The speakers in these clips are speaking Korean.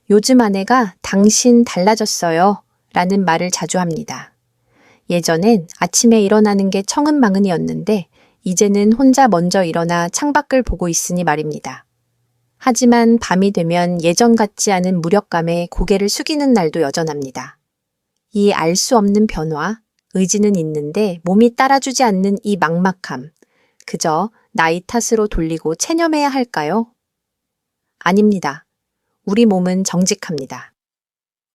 요즘 아내가 당신 달라졌어요 라는 말을 자주 합니다. 예전엔 아침에 일어나는 게 청은망은이었는데 이제는 혼자 먼저 일어나 창밖을 보고 있으니 말입니다. 하지만 밤이 되면 예전 같지 않은 무력감에 고개를 숙이는 날도 여전합니다. 이 알 수 없는 변화, 의지는 있는데 몸이 따라주지 않는 이 막막함, 그저 나이 탓으로 돌리고 체념해야 할까요? 아닙니다. 우리 몸은 정직합니다.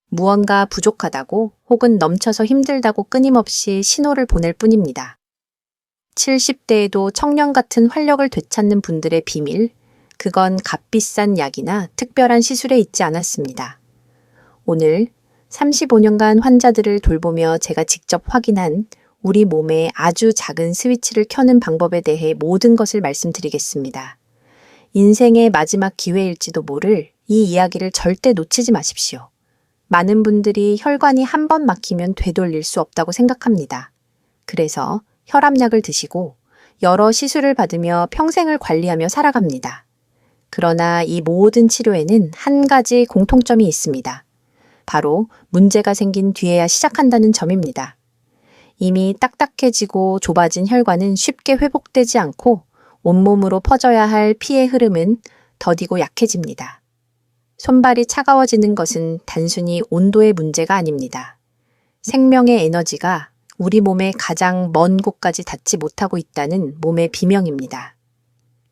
무언가 부족하다고 혹은 넘쳐서 힘들다고 끊임없이 신호를 보낼 뿐입니다. 70대에도 청년 같은 활력을 되찾는 분들의 비밀, 그건 값비싼 약이나 특별한 시술에 있지 않았습니다. 오늘 35년간 환자들을 돌보며 제가 직접 확인한 우리 몸의 아주 작은 스위치를 켜는 방법에 대해 모든 것을 말씀드리겠습니다. 인생의 마지막 기회일지도 모를 이 이야기를 절대 놓치지 마십시오. 많은 분들이 혈관이 한 번 막히면 되돌릴 수 없다고 생각합니다. 그래서 혈압약을 드시고 여러 시술을 받으며 평생을 관리하며 살아갑니다. 그러나 이 모든 치료에는 한 가지 공통점이 있습니다. 바로 문제가 생긴 뒤에야 시작한다는 점입니다. 이미 딱딱해지고 좁아진 혈관은 쉽게 회복되지 않고 온몸으로 퍼져야 할 피의 흐름은 더디고 약해집니다. 손발이 차가워지는 것은 단순히 온도의 문제가 아닙니다. 생명의 에너지가 우리 몸의 가장 먼 곳까지 닿지 못하고 있다는 몸의 비명입니다.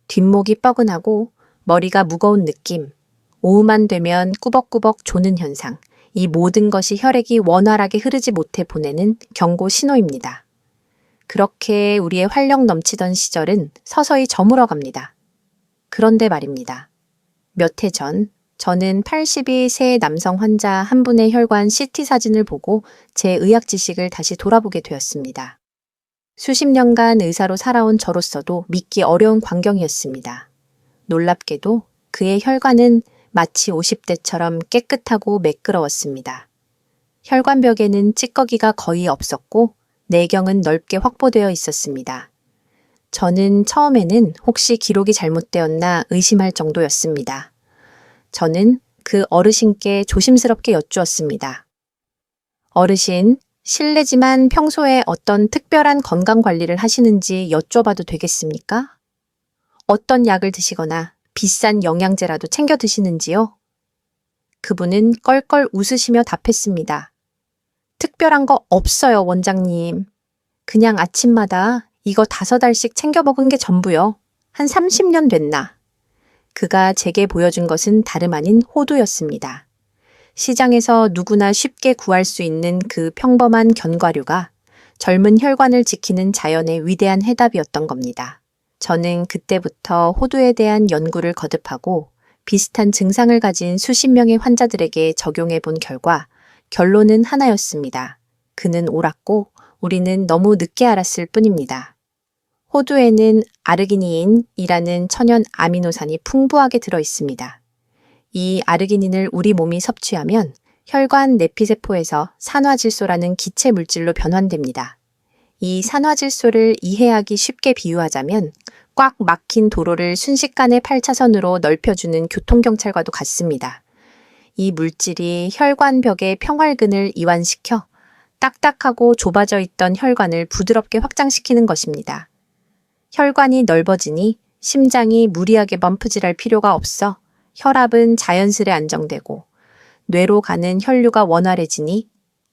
뒷목이 뻐근하고 머리가 무거운 느낌, 오후만 되면 꾸벅꾸벅 조는 현상, 이 모든 것이 혈액이 원활하게 흐르지 못해 보내는 경고 신호입니다. 그렇게 우리의 활력 넘치던 시절은 서서히 저물어 갑니다. 그런데 말입니다. 몇 해 전, 저는 82세 남성 환자 한 분의 혈관 CT 사진을 보고 제 의학 지식을 다시 돌아보게 되었습니다. 수십 년간 의사로 살아온 저로서도 믿기 어려운 광경이었습니다. 놀랍게도 그의 혈관은 마치 50대처럼 깨끗하고 매끄러웠습니다. 혈관벽에는 찌꺼기가 거의 없었고 내경은 넓게 확보되어 있었습니다. 저는 처음에는 혹시 기록이 잘못되었나 의심할 정도였습니다. 저는 그 어르신께 조심스럽게 여쭈었습니다. 어르신, 실례지만 평소에 어떤 특별한 건강 관리를 하시는지 여쭤봐도 되겠습니까? 어떤 약을 드시거나 비싼 영양제라도 챙겨 드시는지요? 그분은 껄껄 웃으시며 답했습니다. 특별한 거 없어요, 원장님. 그냥 아침마다 이거 5알씩 챙겨 먹은 게 전부요. 한 30년 됐나. 그가 제게 보여준 것은 다름 아닌 호두였습니다. 시장에서 누구나 쉽게 구할 수 있는 그 평범한 견과류가 젊은 혈관을 지키는 자연의 위대한 해답이었던 겁니다. 저는 그때부터 호두에 대한 연구를 거듭하고 비슷한 증상을 가진 수십 명의 환자들에게 적용해 본 결과 결론은 하나였습니다. 그는 옳았고 우리는 너무 늦게 알았을 뿐입니다. 호두에는 아르기닌이라는 천연 아미노산이 풍부하게 들어 있습니다. 이 아르기닌을 우리 몸이 섭취하면 혈관 내피세포에서 산화질소라는 기체 물질로 변환됩니다. 이 산화질소를 이해하기 쉽게 비유하자면 꽉 막힌 도로를 순식간에 8차선으로 넓혀주는 교통경찰과도 같습니다. 이 물질이 혈관벽의 평활근을 이완시켜 딱딱하고 좁아져 있던 혈관을 부드럽게 확장시키는 것입니다. 혈관이 넓어지니 심장이 무리하게 멈프질할 필요가 없어 혈압은 자연스레 안정되고 뇌로 가는 혈류가 원활해지니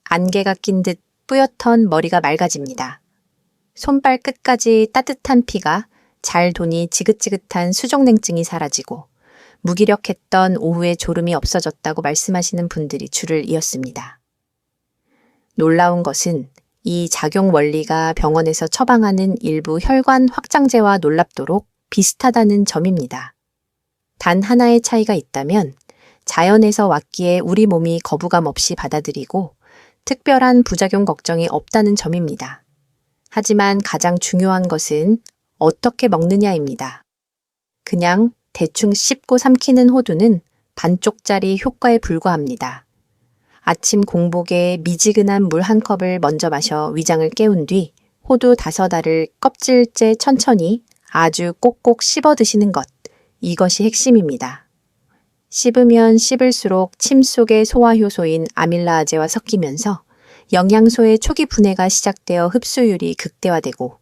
안개가 낀 듯 뿌옇던 머리가 맑아집니다. 손발 끝까지 따뜻한 피가 잘 도니 지긋지긋한 수족냉증이 사라지고 무기력했던 오후의 졸음이 없어졌다고 말씀하시는 분들이 줄을 이었습니다. 놀라운 것은 이 작용 원리가 병원에서 처방하는 일부 혈관 확장제와 놀랍도록 비슷하다는 점입니다. 단 하나의 차이가 있다면 자연에서 왔기에 우리 몸이 거부감 없이 받아들이고 특별한 부작용 걱정이 없다는 점입니다. 하지만 가장 중요한 것은 어떻게 먹느냐입니다. 그냥 대충 씹고 삼키는 호두는 반쪽짜리 효과에 불과합니다. 아침 공복에 미지근한 물 한 컵을 먼저 마셔 위장을 깨운 뒤 호두 5알을 껍질째 천천히 아주 꼭꼭 씹어 드시는 것, 이것이 핵심입니다. 씹으면 씹을수록 침 속의 소화효소인 아밀라아제와 섞이면서 영양소의 초기 분해가 시작되어 흡수율이 극대화되고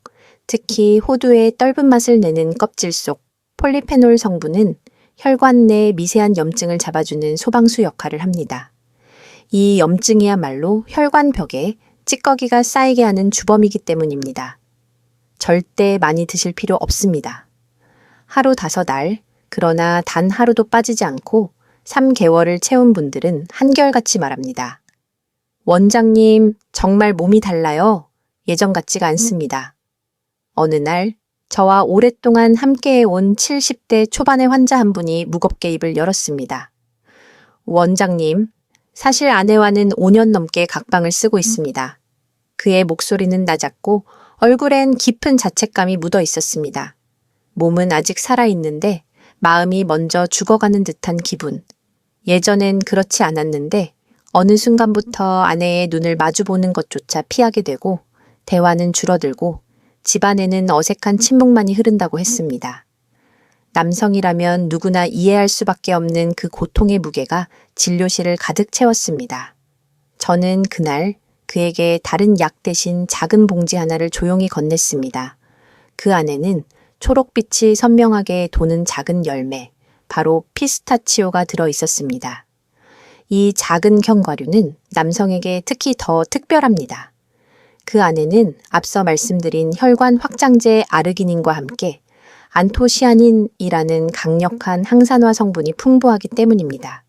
특히 호두의 떫은 맛을 내는 껍질 속 폴리페놀 성분은 혈관 내 미세한 염증을 잡아주는 소방수 역할을 합니다. 이 염증이야말로 혈관벽에 찌꺼기가 쌓이게 하는 주범이기 때문입니다. 절대 많이 드실 필요 없습니다. 하루 5알, 그러나 단 하루도 빠지지 않고 3개월을 채운 분들은 한결같이 말합니다. 원장님, 정말 몸이 달라요. 예전 같지가 않습니다. 어느 날 저와 오랫동안 함께해온 70대 초반의 환자 한 분이 무겁게 입을 열었습니다. 원장님, 사실 아내와는 5년 넘게 각방을 쓰고 있습니다. 그의 목소리는 낮았고 얼굴엔 깊은 자책감이 묻어 있었습니다. 몸은 아직 살아있는데 마음이 먼저 죽어가는 듯한 기분. 예전엔 그렇지 않았는데 어느 순간부터 아내의 눈을 마주보는 것조차 피하게 되고 대화는 줄어들고 집안에는 어색한 침묵만이 흐른다고 했습니다. 남성이라면 누구나 이해할 수밖에 없는 그 고통의 무게가 진료실을 가득 채웠습니다. 저는 그날 그에게 다른 약 대신 작은 봉지 하나를 조용히 건넸습니다. 그 안에는 초록빛이 선명하게 도는 작은 열매, 바로 피스타치오가 들어 있었습니다. 이 작은 견과류는 남성에게 특히 더 특별합니다. 그 안에는 앞서 말씀드린 혈관 확장제 아르기닌과 함께 안토시아닌이라는 강력한 항산화 성분이 풍부하기 때문입니다.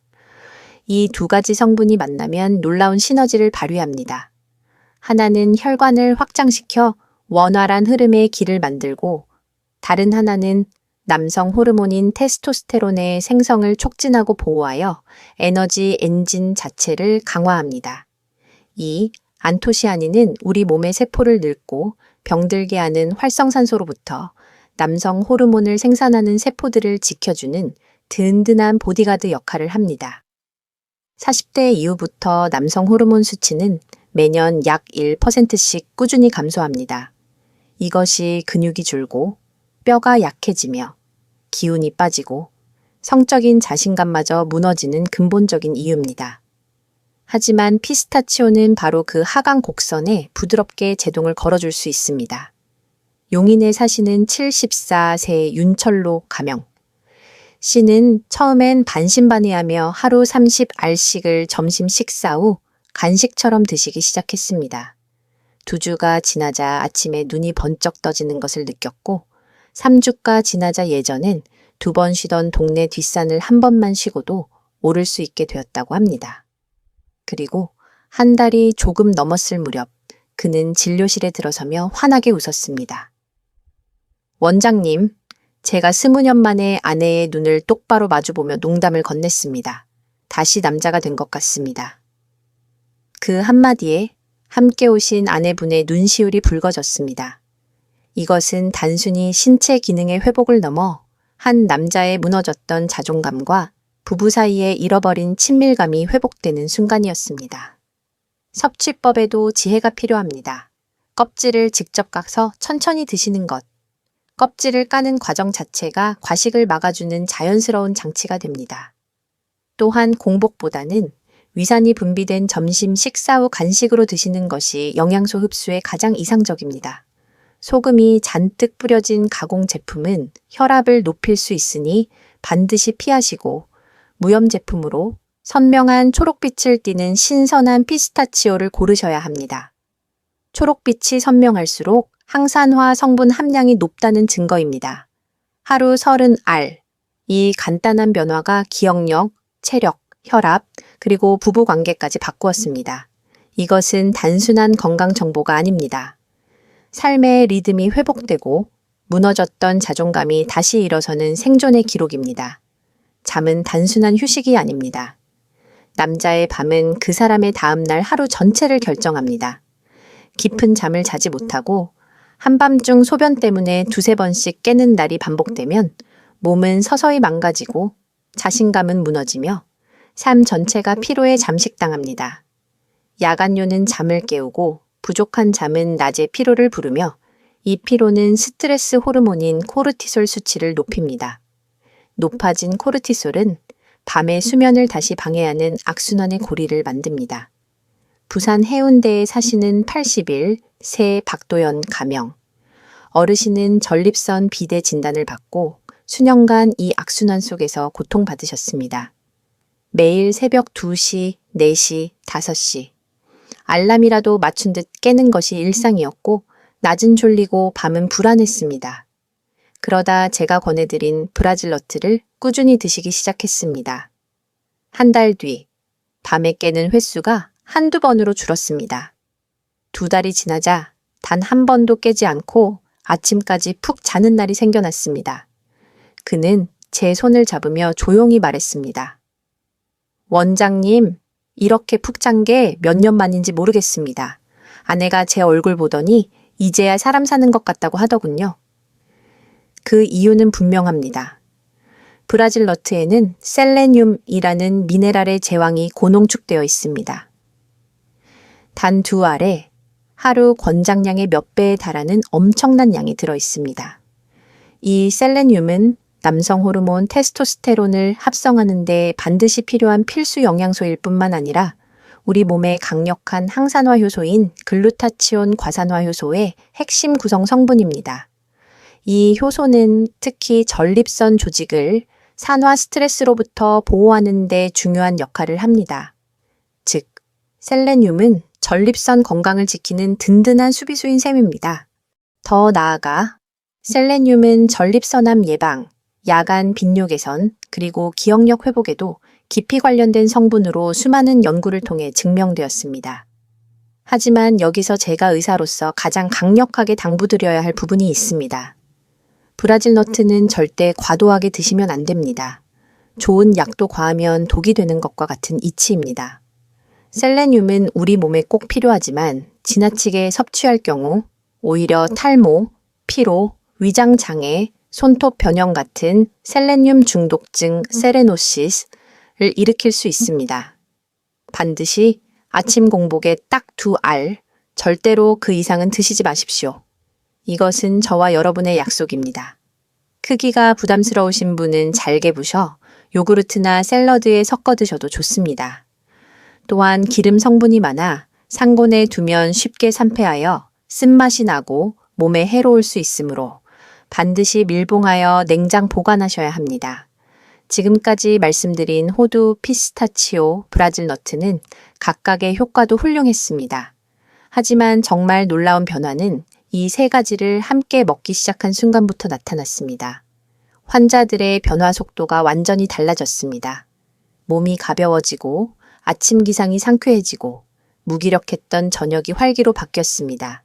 이 두 가지 성분이 만나면 놀라운 시너지를 발휘합니다. 하나는 혈관을 확장시켜 원활한 흐름의 길을 만들고 다른 하나는 남성 호르몬인 테스토스테론의 생성을 촉진하고 보호하여 에너지 엔진 자체를 강화합니다. 이 안토시아닌은 우리 몸의 세포를 늙고 병들게 하는 활성산소로부터 남성 호르몬을 생산하는 세포들을 지켜주는 든든한 보디가드 역할을 합니다. 40대 이후부터 남성 호르몬 수치는 매년 약 1%씩 꾸준히 감소합니다. 이것이 근육이 줄고 뼈가 약해지며 기운이 빠지고 성적인 자신감마저 무너지는 근본적인 이유입니다. 하지만 피스타치오는 바로 그 하강 곡선에 부드럽게 제동을 걸어줄 수 있습니다. 용인에 사시는 74세 윤철로 가명. 씨는 처음엔 반신반의하며 하루 30알씩을 점심 식사 후 간식처럼 드시기 시작했습니다. 2주가 지나자 아침에 눈이 번쩍 떠지는 것을 느꼈고 3주가 지나자 예전엔 2번 쉬던 동네 뒷산을 한 번만 쉬고도 오를 수 있게 되었다고 합니다. 그리고 한 달이 조금 넘었을 무렵 그는 진료실에 들어서며 환하게 웃었습니다. 원장님, 제가 20년 만에 아내의 눈을 똑바로 마주보며 농담을 건넸습니다. 다시 남자가 된 것 같습니다. 그 한마디에 함께 오신 아내분의 눈시울이 붉어졌습니다. 이것은 단순히 신체 기능의 회복을 넘어 한 남자의 무너졌던 자존감과 부부 사이에 잃어버린 친밀감이 회복되는 순간이었습니다. 섭취법에도 지혜가 필요합니다. 껍질을 직접 까서 천천히 드시는 것. 껍질을 까는 과정 자체가 과식을 막아주는 자연스러운 장치가 됩니다. 또한 공복보다는 위산이 분비된 점심 식사 후 간식으로 드시는 것이 영양소 흡수에 가장 이상적입니다. 소금이 잔뜩 뿌려진 가공 제품은 혈압을 높일 수 있으니 반드시 피하시고 무염 제품으로 선명한 초록빛을 띠는 신선한 피스타치오를 고르셔야 합니다. 초록빛이 선명할수록 항산화 성분 함량이 높다는 증거입니다. 하루 30알. 이 간단한 변화가 기억력, 체력, 혈압, 그리고 부부 관계까지 바꾸었습니다. 이것은 단순한 건강 정보가 아닙니다. 삶의 리듬이 회복되고 무너졌던 자존감이 다시 일어서는 생존의 기록입니다. 잠은 단순한 휴식이 아닙니다. 남자의 밤은 그 사람의 다음날 하루 전체를 결정합니다. 깊은 잠을 자지 못하고 한밤중 소변 때문에 2-3번씩 깨는 날이 반복되면 몸은 서서히 망가지고 자신감은 무너지며 삶 전체가 피로에 잠식당합니다. 야간요는 잠을 깨우고 부족한 잠은 낮에 피로를 부르며 이 피로는 스트레스 호르몬인 코르티솔 수치를 높입니다. 높아진 코르티솔은 밤의 수면을 다시 방해하는 악순환의 고리를 만듭니다. 부산 해운대에 사시는 80일 새 박도연 가명. 어르신은 전립선 비대 진단을 받고 수년간 이 악순환 속에서 고통받으셨습니다. 매일 새벽 2시, 4시, 5시. 알람이라도 맞춘 듯 깨는 것이 일상이었고 낮은 졸리고 밤은 불안했습니다. 그러다 제가 권해드린 브라질 너트를 꾸준히 드시기 시작했습니다. 한 달 뒤, 밤에 깨는 횟수가 한두 번으로 줄었습니다. 2달이 지나자 단 한 번도 깨지 않고 아침까지 푹 자는 날이 생겨났습니다. 그는 제 손을 잡으며 조용히 말했습니다. 원장님, 이렇게 푹 잔 게 몇 년 만인지 모르겠습니다. 아내가 제 얼굴 보더니 이제야 사람 사는 것 같다고 하더군요. 그 이유는 분명합니다. 브라질 너트에는 셀레늄이라는 미네랄의 제왕이 고농축되어 있습니다. 단 2알에 하루 권장량의 몇 배에 달하는 엄청난 양이 들어 있습니다. 이 셀레늄은 남성 호르몬 테스토스테론을 합성하는 데 반드시 필요한 필수 영양소일 뿐만 아니라 우리 몸의 강력한 항산화 효소인 글루타치온 과산화 효소의 핵심 구성 성분입니다. 이 효소는 특히 전립선 조직을 산화 스트레스로부터 보호하는 데 중요한 역할을 합니다. 즉, 셀레늄은 전립선 건강을 지키는 든든한 수비수인 셈입니다. 더 나아가 셀레늄은 전립선암 예방, 야간 빈뇨 개선, 그리고 기억력 회복에도 깊이 관련된 성분으로 수많은 연구를 통해 증명되었습니다. 하지만 여기서 제가 의사로서 가장 강력하게 당부드려야 할 부분이 있습니다. 브라질 너트는 절대 과도하게 드시면 안 됩니다. 좋은 약도 과하면 독이 되는 것과 같은 이치입니다. 셀레늄은 우리 몸에 꼭 필요하지만 지나치게 섭취할 경우 오히려 탈모, 피로, 위장 장애, 손톱 변형 같은 셀레늄 중독증 세레노시스를 일으킬 수 있습니다. 반드시 아침 공복에 딱 2알, 절대로 그 이상은 드시지 마십시오. 이것은 저와 여러분의 약속입니다. 크기가 부담스러우신 분은 잘게 부셔 요구르트나 샐러드에 섞어 드셔도 좋습니다. 또한 기름 성분이 많아 상온에 두면 쉽게 산패하여 쓴맛이 나고 몸에 해로울 수 있으므로 반드시 밀봉하여 냉장 보관하셔야 합니다. 지금까지 말씀드린 호두, 피스타치오, 브라질 너트는 각각의 효과도 훌륭했습니다. 하지만 정말 놀라운 변화는 이 3가지를 함께 먹기 시작한 순간부터 나타났습니다. 환자들의 변화 속도가 완전히 달라졌습니다. 몸이 가벼워지고 아침 기상이 상쾌해지고 무기력했던 저녁이 활기로 바뀌었습니다.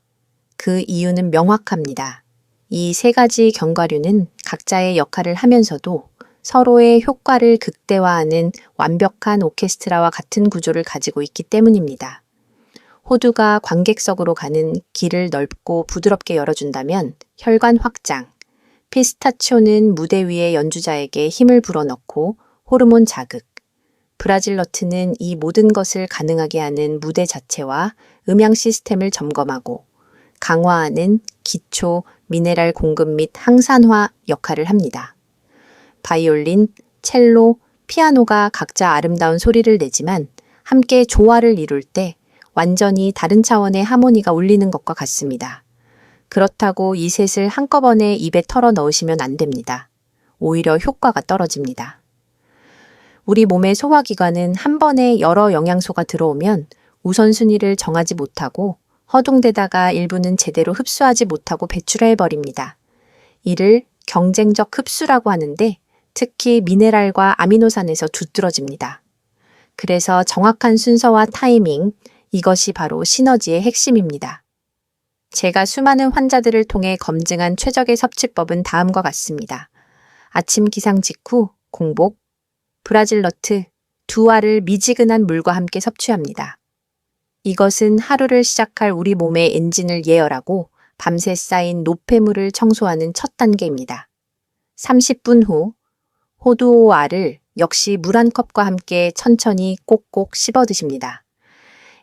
그 이유는 명확합니다. 이 3가지 견과류는 각자의 역할을 하면서도 서로의 효과를 극대화하는 완벽한 오케스트라와 같은 구조를 가지고 있기 때문입니다. 호두가 관객석으로 가는 길을 넓고 부드럽게 열어준다면 혈관 확장, 피스타치오는 무대 위의 연주자에게 힘을 불어넣고 호르몬 자극, 브라질 너트는 이 모든 것을 가능하게 하는 무대 자체와 음향 시스템을 점검하고 강화하는 기초, 미네랄 공급 및 항산화 역할을 합니다. 바이올린, 첼로, 피아노가 각자 아름다운 소리를 내지만 함께 조화를 이룰 때 완전히 다른 차원의 하모니가 울리는 것과 같습니다. 그렇다고 이 셋을 한꺼번에 입에 털어 넣으시면 안 됩니다. 오히려 효과가 떨어집니다. 우리 몸의 소화기관은 한 번에 여러 영양소가 들어오면 우선순위를 정하지 못하고 허둥대다가 일부는 제대로 흡수하지 못하고 배출해버립니다. 이를 경쟁적 흡수라고 하는데 특히 미네랄과 아미노산에서 두드러집니다. 그래서 정확한 순서와 타이밍, 이것이 바로 시너지의 핵심입니다. 제가 수많은 환자들을 통해 검증한 최적의 섭취법은 다음과 같습니다. 아침 기상 직후 공복, 브라질 너트 2알을 미지근한 물과 함께 섭취합니다. 이것은 하루를 시작할 우리 몸의 엔진을 예열하고 밤새 쌓인 노폐물을 청소하는 첫 단계입니다. 30분 후 호두 5알을 역시 물 한 컵과 함께 천천히 꼭꼭 씹어 드십니다.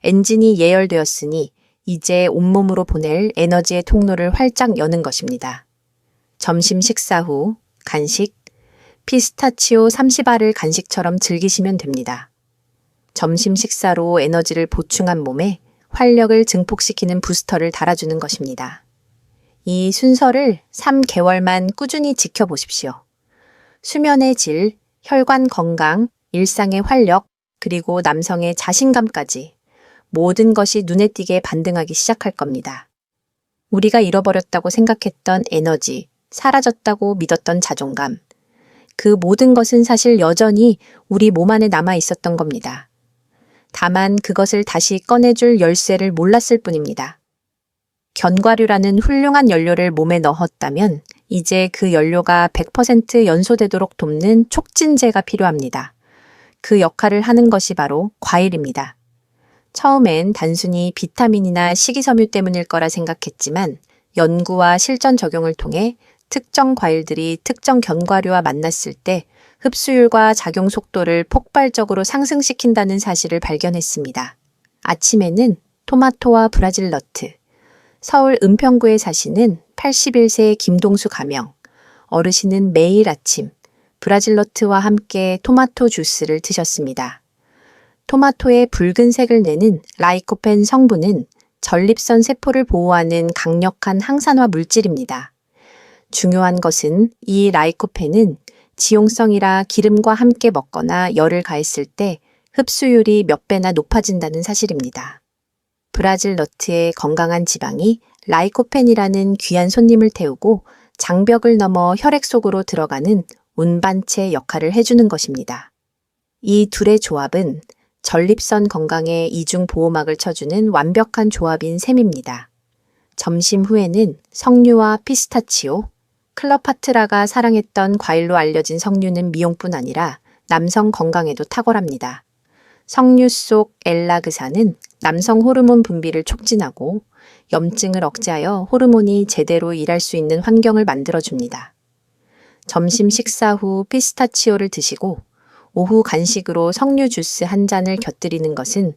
엔진이 예열되었으니 이제 온몸으로 보낼 에너지의 통로를 활짝 여는 것입니다. 점심 식사 후 간식, 피스타치오 30알을 간식처럼 즐기시면 됩니다. 점심 식사로 에너지를 보충한 몸에 활력을 증폭시키는 부스터를 달아주는 것입니다. 이 순서를 3개월만 꾸준히 지켜보십시오. 수면의 질, 혈관 건강, 일상의 활력, 그리고 남성의 자신감까지 모든 것이 눈에 띄게 반등하기 시작할 겁니다. 우리가 잃어버렸다고 생각했던 에너지, 사라졌다고 믿었던 자존감, 그 모든 것은 사실 여전히 우리 몸 안에 남아 있었던 겁니다. 다만 그것을 다시 꺼내줄 열쇠를 몰랐을 뿐입니다. 견과류라는 훌륭한 연료를 몸에 넣었다면 이제 그 연료가 100% 연소되도록 돕는 촉진제가 필요합니다. 그 역할을 하는 것이 바로 과일입니다. 처음엔 단순히 비타민이나 식이섬유 때문일 거라 생각했지만 연구와 실전 적용을 통해 특정 과일들이 특정 견과류와 만났을 때 흡수율과 작용 속도를 폭발적으로 상승시킨다는 사실을 발견했습니다. 아침에는 토마토와 브라질 너트, 서울 은평구에 사시는 81세 김동수 가명, 어르신은 매일 아침 브라질 너트와 함께 토마토 주스를 드셨습니다. 토마토의 붉은색을 내는 라이코펜 성분은 전립선 세포를 보호하는 강력한 항산화 물질입니다. 중요한 것은 이 라이코펜은 지용성이라 기름과 함께 먹거나 열을 가했을 때 흡수율이 몇 배나 높아진다는 사실입니다. 브라질 너트의 건강한 지방이 라이코펜이라는 귀한 손님을 태우고 장벽을 넘어 혈액 속으로 들어가는 운반체 역할을 해주는 것입니다. 이 둘의 조합은 전립선 건강에 이중 보호막을 쳐주는 완벽한 조합인 셈입니다. 점심 후에는 석류와 피스타치오, 클레오파트라가 사랑했던 과일로 알려진 석류는 미용뿐 아니라 남성 건강에도 탁월합니다. 석류 속 엘라그산은 남성 호르몬 분비를 촉진하고 염증을 억제하여 호르몬이 제대로 일할 수 있는 환경을 만들어줍니다. 점심 식사 후 피스타치오를 드시고 오후 간식으로 석류 주스 한 잔을 곁들이는 것은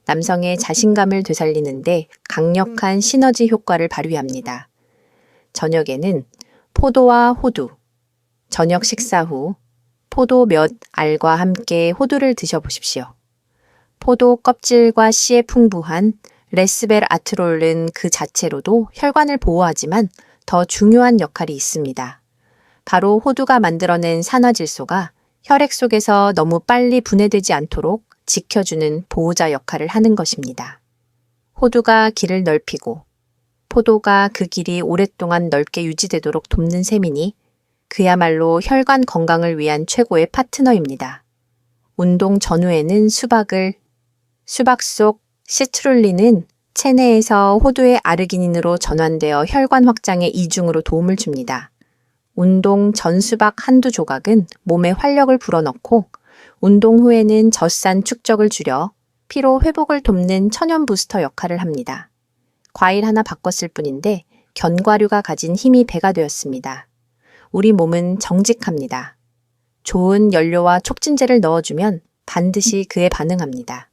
남성의 자신감을 되살리는데 강력한 시너지 효과를 발휘합니다. 저녁에는 포도와 호두, 저녁 식사 후 포도 몇 알과 함께 호두를 드셔보십시오. 포도 껍질과 씨에 풍부한 레스베라트롤은 그 자체로도 혈관을 보호하지만 더 중요한 역할이 있습니다. 바로 호두가 만들어낸 산화질소가 혈액 속에서 너무 빨리 분해되지 않도록 지켜주는 보호자 역할을 하는 것입니다. 호두가 길을 넓히고 포도가 그 길이 오랫동안 넓게 유지되도록 돕는 셈이니 그야말로 혈관 건강을 위한 최고의 파트너입니다. 운동 전후에는 수박 속 시트룰린은 체내에서 호두의 아르기닌으로 전환되어 혈관 확장에 이중으로 도움을 줍니다. 운동 전 수박 한두 조각은 몸에 활력을 불어넣고 운동 후에는 젖산 축적을 줄여 피로 회복을 돕는 천연 부스터 역할을 합니다. 과일 하나 바꿨을 뿐인데 견과류가 가진 힘이 배가 되었습니다. 우리 몸은 정직합니다. 좋은 연료와 촉진제를 넣어주면 반드시 그에 반응합니다.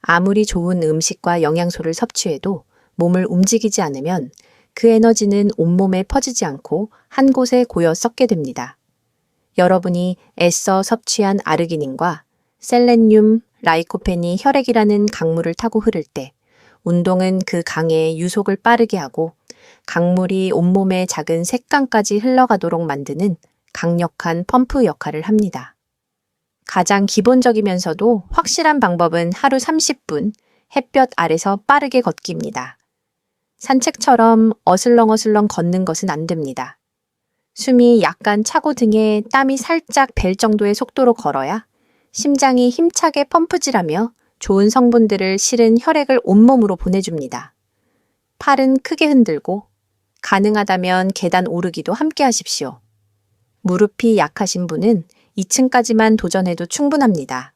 아무리 좋은 음식과 영양소를 섭취해도 몸을 움직이지 않으면 그 에너지는 온몸에 퍼지지 않고 한 곳에 고여 썩게 됩니다. 여러분이 애써 섭취한 아르기닌과 셀레늄, 라이코펜이 혈액이라는 강물을 타고 흐를 때 운동은 그 강의 유속을 빠르게 하고 강물이 온몸의 작은 색강까지 흘러가도록 만드는 강력한 펌프 역할을 합니다. 가장 기본적이면서도 확실한 방법은 하루 30분 햇볕 아래서 빠르게 걷기입니다. 산책처럼 어슬렁어슬렁 걷는 것은 안 됩니다. 숨이 약간 차고 등에 땀이 살짝 벨 정도의 속도로 걸어야 심장이 힘차게 펌프질하며 좋은 성분들을 실은 혈액을 온몸으로 보내줍니다. 팔은 크게 흔들고 가능하다면 계단 오르기도 함께 하십시오. 무릎이 약하신 분은 2층까지만 도전해도 충분합니다.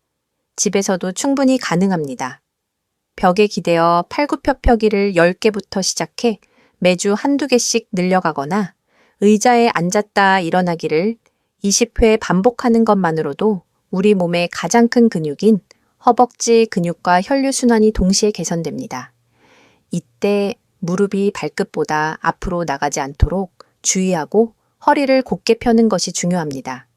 집에서도 충분히 가능합니다. 벽에 기대어 팔굽혀펴기를 10개부터 시작해 매주 한두 개씩 늘려가거나 의자에 앉았다 일어나기를 20회 반복하는 것만으로도 우리 몸의 가장 큰 근육인 허벅지 근육과 혈류순환이 동시에 개선됩니다. 이때 무릎이 발끝보다 앞으로 나가지 않도록 주의하고 허리를 곧게 펴는 것이 중요합니다.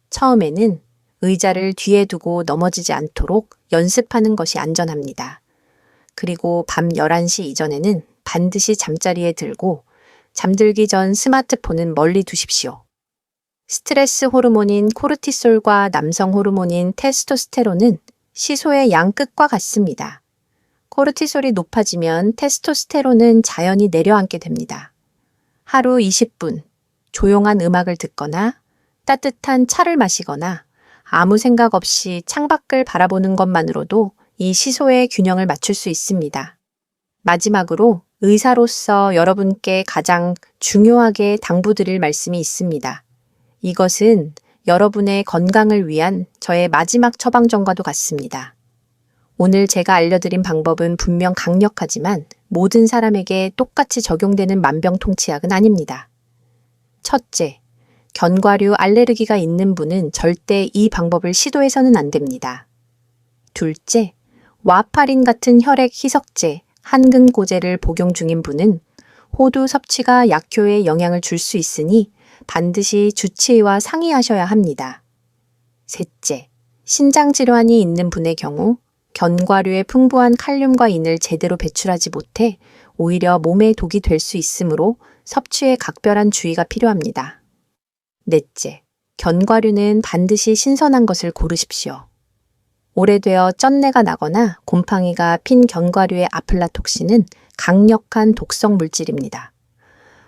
처음에는 의자를 뒤에 두고 넘어지지 않도록 연습하는 것이 안전합니다. 그리고 밤 11시 이전에는 반드시 잠자리에 들고 잠들기 전 스마트폰은 멀리 두십시오. 스트레스 호르몬인 코르티솔과 남성 호르몬인 테스토스테론은 시소의 양 끝과 같습니다. 코르티솔이 높아지면 테스토스테론은 자연히 내려앉게 됩니다. 하루 20분 조용한 음악을 듣거나 따뜻한 차를 마시거나 아무 생각 없이 창밖을 바라보는 것만으로도 이 시소의 균형을 맞출 수 있습니다. 마지막으로 의사로서 여러분께 가장 중요하게 당부드릴 말씀이 있습니다. 이것은 여러분의 건강을 위한 저의 마지막 처방전과도 같습니다. 오늘 제가 알려드린 방법은 분명 강력하지만 모든 사람에게 똑같이 적용되는 만병통치약은 아닙니다. 첫째, 견과류 알레르기가 있는 분은 절대 이 방법을 시도해서는 안 됩니다. 둘째, 와파린 같은 혈액 희석제, 한근고제를 복용 중인 분은 호두 섭취가 약효에 영향을 줄 수 있으니 반드시 주치의와 상의하셔야 합니다. 셋째, 신장질환이 있는 분의 경우 견과류의 풍부한 칼륨과 인을 제대로 배출하지 못해 오히려 몸에 독이 될 수 있으므로 섭취에 각별한 주의가 필요합니다. 넷째, 견과류는 반드시 신선한 것을 고르십시오. 오래되어 쩐내가 나거나 곰팡이가 핀 견과류의 아플라톡신은 강력한 독성 물질입니다.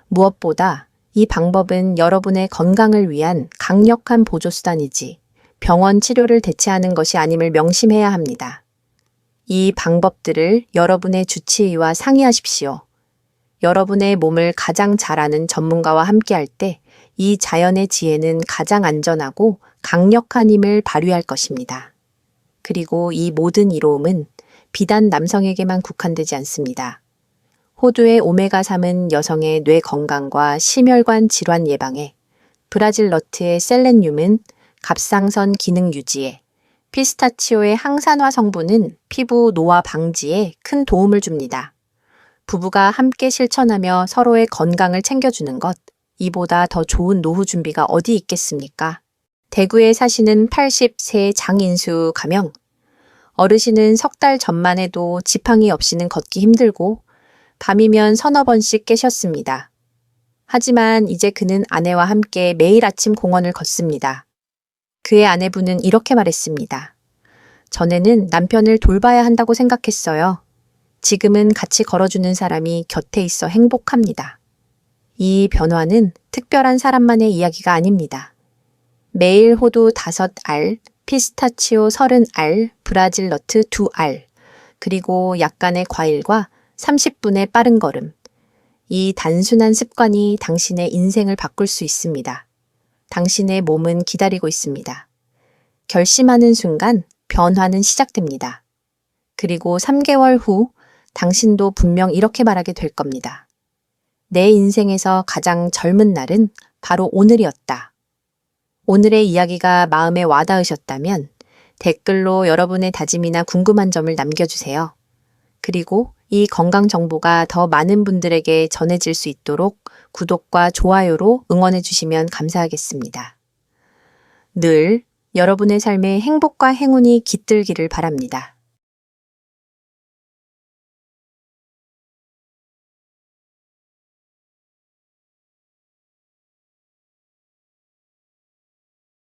무엇보다 이 방법은 여러분의 건강을 위한 강력한 보조수단이지 병원 치료를 대체하는 것이 아님을 명심해야 합니다. 이 방법들을 여러분의 주치의와 상의하십시오. 여러분의 몸을 가장 잘 아는 전문가와 함께할 때 이 자연의 지혜는 가장 안전하고 강력한 힘을 발휘할 것입니다. 그리고 이 모든 이로움은 비단 남성에게만 국한되지 않습니다. 호두의 오메가3은 여성의 뇌 건강과 심혈관 질환 예방에, 브라질 너트의 셀렌늄은 갑상선 기능 유지에, 피스타치오의 항산화 성분은 피부 노화 방지에 큰 도움을 줍니다. 부부가 함께 실천하며 서로의 건강을 챙겨주는 것, 이보다 더 좋은 노후 준비가 어디 있겠습니까? 대구에 사시는 80세 장인수 가명. 어르신은 석 달 전만 해도 지팡이 없이는 걷기 힘들고 밤이면 서너 번씩 깨셨습니다. 하지만 이제 그는 아내와 함께 매일 아침 공원을 걷습니다. 그의 아내분은 이렇게 말했습니다. 전에는 남편을 돌봐야 한다고 생각했어요. 지금은 같이 걸어주는 사람이 곁에 있어 행복합니다. 이 변화는 특별한 사람만의 이야기가 아닙니다. 매일 호두 5알, 피스타치오 30알, 브라질 너트 2알, 그리고 약간의 과일과 30분의 빠른 걸음. 이 단순한 습관이 당신의 인생을 바꿀 수 있습니다. 당신의 몸은 기다리고 있습니다. 결심하는 순간 변화는 시작됩니다. 그리고 3개월 후 당신도 분명 이렇게 말하게 될 겁니다. 내 인생에서 가장 젊은 날은 바로 오늘이었다. 오늘의 이야기가 마음에 와닿으셨다면 댓글로 여러분의 다짐이나 궁금한 점을 남겨주세요. 그리고 이 건강 정보가 더 많은 분들에게 전해질 수 있도록 구독과 좋아요로 응원해 주시면 감사하겠습니다. 늘 여러분의 삶에 행복과 행운이 깃들기를 바랍니다.